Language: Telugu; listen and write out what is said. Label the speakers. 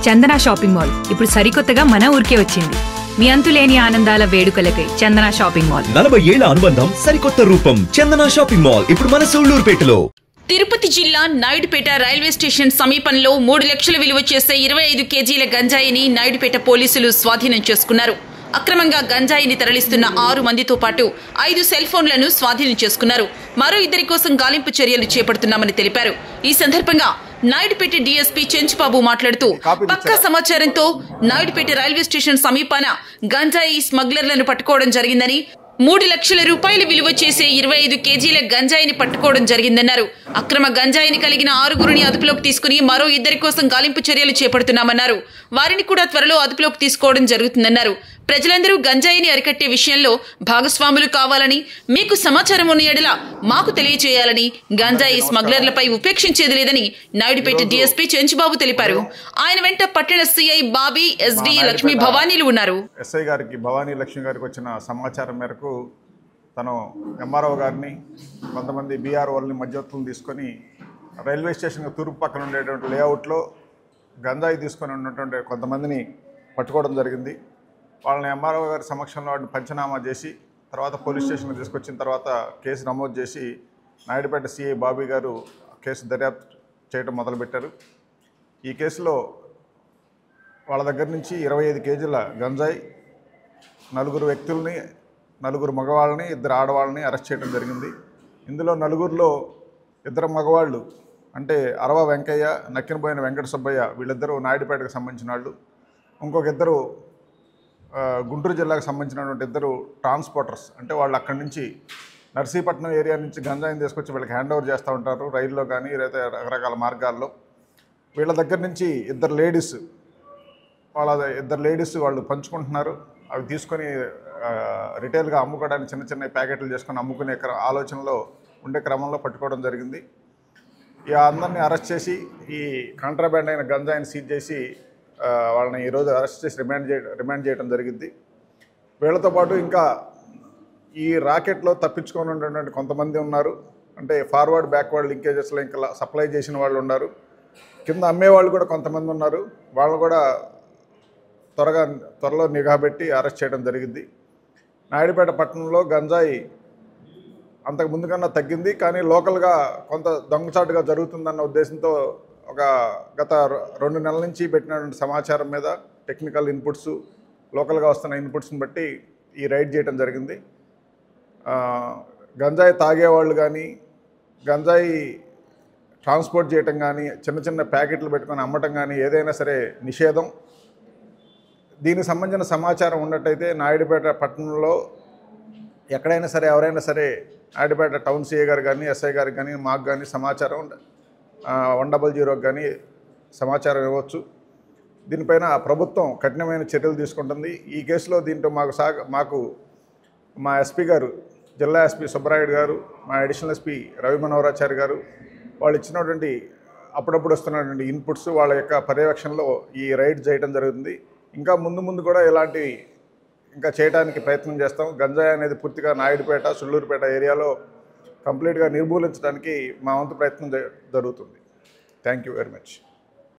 Speaker 1: చందన షాపింగ్ మాల్ ఇప్పుడు సరికొత్తగా మన ఊరికే వచ్చింది. మీ అంతులేని ఆనందాల వేడుకలకై చందన షాపింగ్ మాల్.
Speaker 2: 40 ఏళ్ల అనుబంధం, సరికొత్త రూపం. చందన షాపింగ్ మాల్ ఇప్పుడు మన సూళ్లూరుపేటలో.
Speaker 3: తిరుపతి జిల్లా నాయుడుపేట రైల్వే స్టేషన్ సమీపంలో 3 లక్షల విలువ చేసే 25 కేజీల గంజాయిని నాయుడుపేట పోలీసులు స్వాధీనం చేసుకున్నారు. అక్రమంగా గంజాయిని తరలిస్తున్న 6 మందితో పాటు 5 సెల్ ఫోన్లను స్వాధీనం చేసుకున్నారు. మరో 2 కోసం గాలింపు చర్యలు చేపడుతున్నామని తెలిపారు. ఈ సందర్భంగా నాయుడుపేట డీఎస్పీ చెంచుబాబు మాట్లాడుతూ పక్కా సమాచారంతో నాయుడుపేట రైల్వే స్టేషన్ సమీపాన గంజాయి స్మగ్లర్లను పట్టుకోవడం జరిగిందని, 3 లక్షల రూపాయలు విలువ చేసే 25 కేజీల గంజాయిని పట్టుకోవడం జరిగిందన్నారు. అక్రమ గంజాయిని కలిగిన 6గురిని అదుపులోకి తీసుకుని మరో 2 కోసం గాలింపు చర్యలు చేపడుతున్నామన్నారు. వారిని కూడా త్వరలో అదుపులోకి తీసుకోవడం జరుగుతుందన్నారు. ప్రజలందరూ గంజాయిని అరికట్టే విషయంలో భాగస్వాములు కావాలని, మీకు సమాచారం ఉన్న ఎడల మాకు తెలియజేయాలని, గంజాయి స్మగ్లర్లపై ఉపేక్షించేది లేదని నాయుడుపేట డీఎస్పీ చెంచుబాబు తెలిపారు. ఆయన వెంట పట్టణ సిఐ బాబీ, ఎస్డీ లక్ష్మీ భవానీలు ఉన్నారు.
Speaker 4: ఎస్ఐ గారికి భవానీ లక్ష్మి గారికి వచ్చిన సమాచారం మేరకు తను ఎంఆర్ఓ గారిని, కొంతమంది బీఆర్ఓల్ని మధ్యవర్తులను తీసుకొని రైల్వే స్టేషన్ తూర్పు పక్కన ఉండేటువంటి లేఅవుట్లో గంజాయి తీసుకొని ఉన్నటువంటి కొంతమందిని పట్టుకోవడం జరిగింది. వాళ్ళని ఎంఆర్ఓ గారి సమక్షంలో వాటిని పంచనామా చేసి తర్వాత పోలీస్ స్టేషన్కి తీసుకొచ్చిన తర్వాత కేసు నమోదు చేసి నాయుడుపేట సిఐ బాబీ గారు కేసు దర్యాప్తు చేయడం మొదలుపెట్టారు. ఈ కేసులో వాళ్ళ దగ్గర నుంచి 25 కేజీల గంజాయి, 4 వ్యక్తుల్ని, 4 మగవాళ్ళని, 2 ఆడవాళ్ళని అరెస్ట్ చేయడం జరిగింది. ఇందులో 4లో 2 మగవాళ్ళు అంటే అరవ వెంకయ్య, నక్కినపోయిన వెంకట సుబ్బయ్య, వీళ్ళిద్దరూ నాయుడుపేటకు సంబంధించిన వాళ్ళు. ఇంకొక 2 గుంటూరు జిల్లాకు సంబంధించినటువంటి 2 ట్రాన్స్పోర్టర్స్, అంటే వాళ్ళు అక్కడి నుంచి నర్సీపట్నం ఏరియా నుంచి గంజాయిని తీసుకొచ్చి వీళ్ళకి హ్యాండ్ ఓవర్ చేస్తూ ఉంటారు, రైల్లో కానీ లేదా రకరకాల మార్గాల్లో. వీళ్ళ దగ్గర నుంచి 2 లేడీస్, వాళ్ళ 2 లేడీస్ వాళ్ళు పంచుకుంటున్నారు. అవి తీసుకొని రిటైల్గా అమ్ముకోవడానికి చిన్న చిన్న ప్యాకెట్లు చేసుకొని అమ్ముకునే ఆలోచనలో ఉండే క్రమంలో పట్టుకోవడం జరిగింది. ఈ అందరినీ అరెస్ట్ చేసి ఈ కాంట్రాబ్యాండ్ అయిన గంజాయిని సీజ్ చేసి వాళ్ళని ఈరోజు అరెస్ట్ చేసి రిమాండ్ చేయడం జరిగింది. వీళ్ళతో పాటు ఇంకా ఈ రాకెట్లో తప్పించుకొని ఉన్నటువంటి కొంతమంది ఉన్నారు. అంటే ఫార్వర్డ్ బ్యాక్వర్డ్ లింకేజెస్లో ఇంకా సప్లై చేసిన వాళ్ళు ఉన్నారు, కింద అమ్మేవాళ్ళు కూడా కొంతమంది ఉన్నారు. వాళ్ళు కూడా త్వరలో నిఘా పెట్టి అరెస్ట్ చేయడం జరిగింది. నాయుడుపేట పట్టణంలో గంజాయి అంతకు ముందు కన్నా తగ్గింది, కానీ లోకల్గా కొంత దొంగచాటుగా జరుగుతుందన్న ఉద్దేశంతో గత 2 నెలల నుంచి పెట్టినటువంటి సమాచారం మీద టెక్నికల్ ఇన్పుట్స్, లోకల్గా వస్తున్న ఇన్పుట్స్ని బట్టి ఈ రైడ్ చేయడం జరిగింది. గంజాయి తాగేవాళ్ళు కానీ, గంజాయి ట్రాన్స్పోర్ట్ చేయటం కానీ, చిన్న చిన్న ప్యాకెట్లు పెట్టుకొని అమ్మటం కానీ ఏదైనా సరే నిషేధం. దీనికి సంబంధించిన సమాచారం ఉన్నట్టయితే నాయుడుపేట పట్టణంలో ఎక్కడైనా సరే ఎవరైనా సరే నాయుడుపేట టౌన్ సిఐ గారు కానీ, ఎస్ఐ గారికి కానీ, మాకు కానీ సమాచారం 100 కానీ సమాచారం ఇవ్వచ్చు. దీనిపైన ప్రభుత్వం కఠినమైన చర్యలు తీసుకుంటుంది. ఈ కేసులో దీంట్లో మాకు మా ఎస్పీ గారు, జిల్లా ఎస్పీ సుబ్బరాయుడు గారు, మా అడిషనల్ ఎస్పీ రవి మనోహరాచారి గారు వాళ్ళు ఇచ్చినటువంటి అప్పుడప్పుడు వస్తున్నటువంటి ఇన్పుట్స్, వాళ్ళ యొక్క పర్యవేక్షణలో ఈ రైడ్ చేయడం జరుగుతుంది. ఇంకా ముందు కూడా ఇలాంటివి ఇంకా చేయడానికి ప్రయత్నం చేస్తాం. గంజాయి అనేది పూర్తిగా నాయుడుపేట, సుళ్ళూరుపేట ఏరియాలో కంప్లీట్గా నిర్మూలించడానికి మా వంతు ప్రయత్నం జరుగుతుంది. Thank you very much.